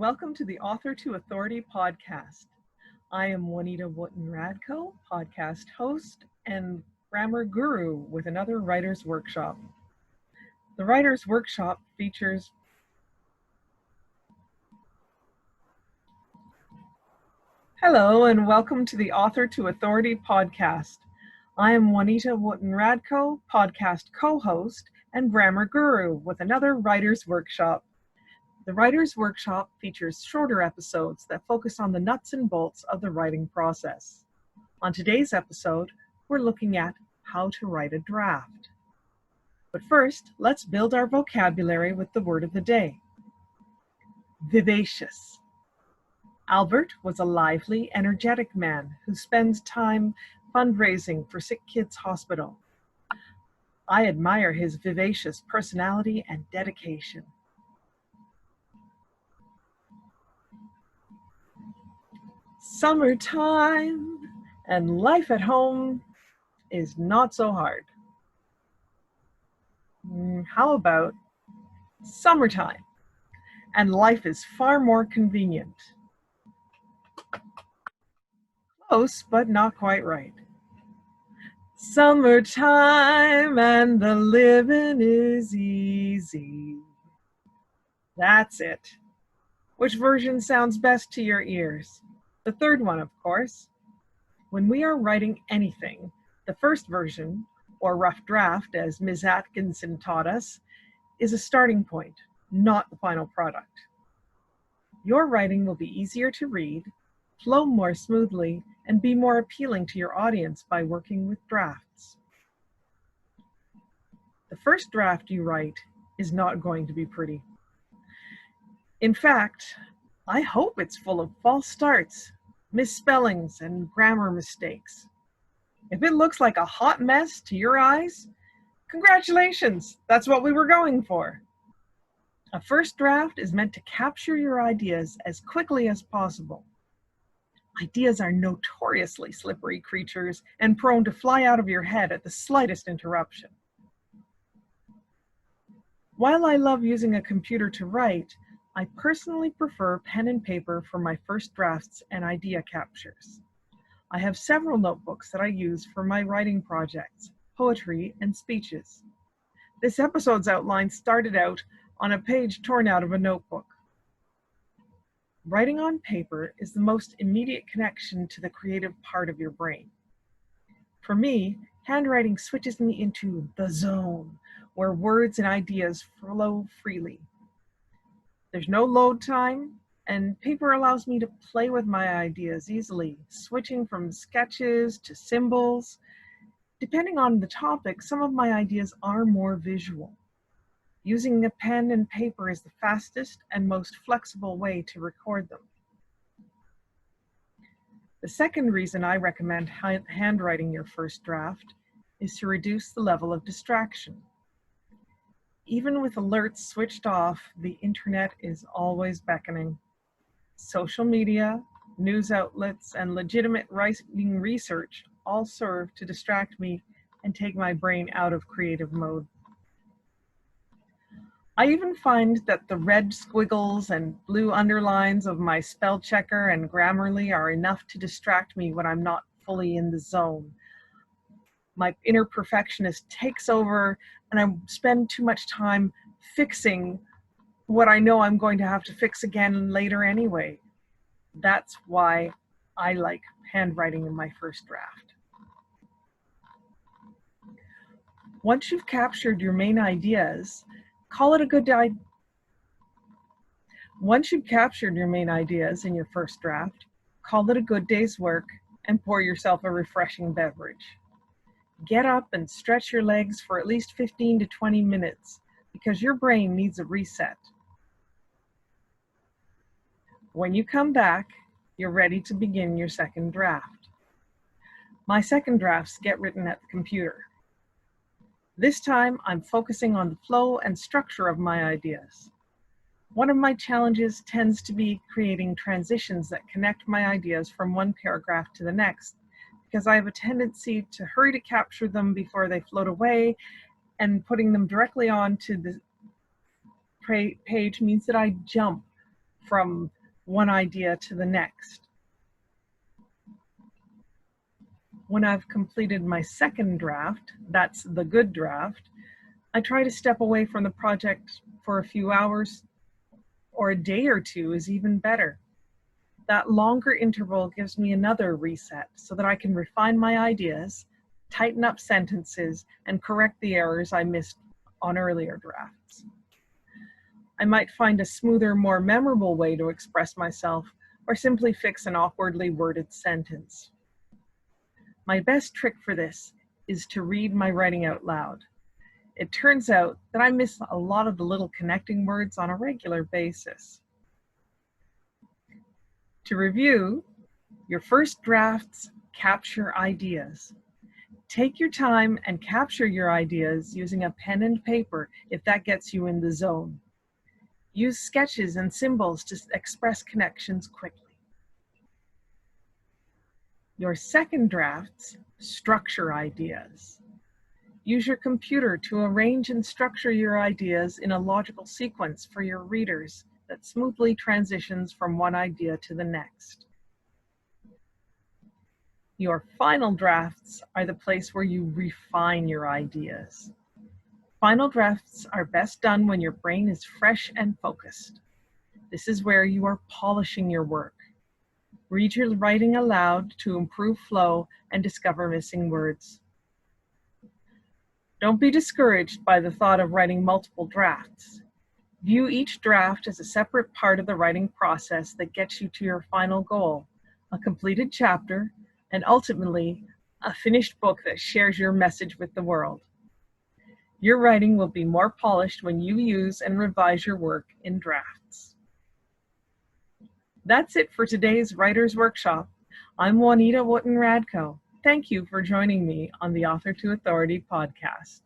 Welcome to the Author to Authority podcast. I am Juanita Wootton-Radko, podcast host and grammar guru with another writer's workshop. The writer's workshop features Hello and welcome to the Author to Authority podcast. I am Juanita Wootton-Radko, podcast co-host and grammar guru with another writer's workshop. The Writer's Workshop features shorter episodes that focus on the nuts and bolts of the writing process. On today's episode, we're looking at how to write a draft. But first, let's build our vocabulary with the word of the day. Vivacious. Albert was a lively, energetic man who spends time fundraising for Sick Kids Hospital. I admire his vivacious personality and dedication. Summertime and life at home is not so hard. How about summertime and life is far more convenient? Close, but not quite right. Summertime and the living is easy. That's it. Which version sounds best to your ears? The third one, of course. When we are writing anything, the first version, or rough draft as Ms. Atkinson taught us, is a starting point, not the final product. Your writing will be easier to read, flow more smoothly, and be more appealing to your audience by working with drafts. The first draft you write is not going to be pretty. In fact, I hope it's full of false starts, misspellings, and grammar mistakes. If it looks like a hot mess to your eyes, congratulations, that's what we were going for. A first draft is meant to capture your ideas as quickly as possible. Ideas are notoriously slippery creatures and prone to fly out of your head at the slightest interruption. While I love using a computer to write, I personally prefer pen and paper for my first drafts and idea captures. I have several notebooks that I use for my writing projects, poetry, and speeches. This episode's outline started out on a page torn out of a notebook. Writing on paper is the most immediate connection to the creative part of your brain. For me, handwriting switches me into the zone, where words and ideas flow freely. There's no load time, and paper allows me to play with my ideas easily, switching from sketches to symbols. Depending on the topic, some of my ideas are more visual. Using a pen and paper is the fastest and most flexible way to record them. The second reason I recommend handwriting your first draft is to reduce the level of distraction. Even with alerts switched off, the internet is always beckoning. Social media, news outlets, and legitimate writing research all serve to distract me and take my brain out of creative mode. I even find that the red squiggles and blue underlines of my spell checker and Grammarly are enough to distract me when I'm not fully in the zone. My inner perfectionist takes over and I spend too much time fixing what I know I'm going to have to fix again later anyway. That's why I like handwriting in my first draft. Once you've captured your main ideas, call it a good day. Once you've captured your main ideas in your first draft, call it a good day's work and pour yourself a refreshing beverage. Get up and stretch your legs for at least 15 to 20 minutes because your brain needs a reset. When you come back, you're ready to begin your second draft. My second drafts get written at the computer. This time, I'm focusing on the flow and structure of my ideas. One of my challenges tends to be creating transitions that connect my ideas from one paragraph to the next, because I have a tendency to hurry to capture them before they float away, and putting them directly onto the page means that I jump from one idea to the next. When I've completed my second draft, that's the good draft, I try to step away from the project for a few hours, or a day or two is even better. That longer interval gives me another reset so that I can refine my ideas, tighten up sentences, and correct the errors I missed on earlier drafts. I might find a smoother, more memorable way to express myself, or simply fix an awkwardly worded sentence. My best trick for this is to read my writing out loud. It turns out that I miss a lot of the little connecting words on a regular basis. To review, your first drafts capture ideas. Take your time and capture your ideas using a pen and paper if that gets you in the zone. Use sketches and symbols to express connections quickly. Your second drafts structure ideas. Use your computer to arrange and structure your ideas in a logical sequence for your readers that smoothly transitions from one idea to the next. Your final drafts are the place where you refine your ideas. Final drafts are best done when your brain is fresh and focused. This is where you are polishing your work. Read your writing aloud to improve flow and discover missing words. Don't be discouraged by the thought of writing multiple drafts. View each draft as a separate part of the writing process that gets you to your final goal, a completed chapter, and ultimately, a finished book that shares your message with the world. Your writing will be more polished when you use and revise your work in drafts. That's it for today's Writer's Workshop. I'm Juanita Wootton-Radko. Thank you for joining me on the Author to Authority podcast.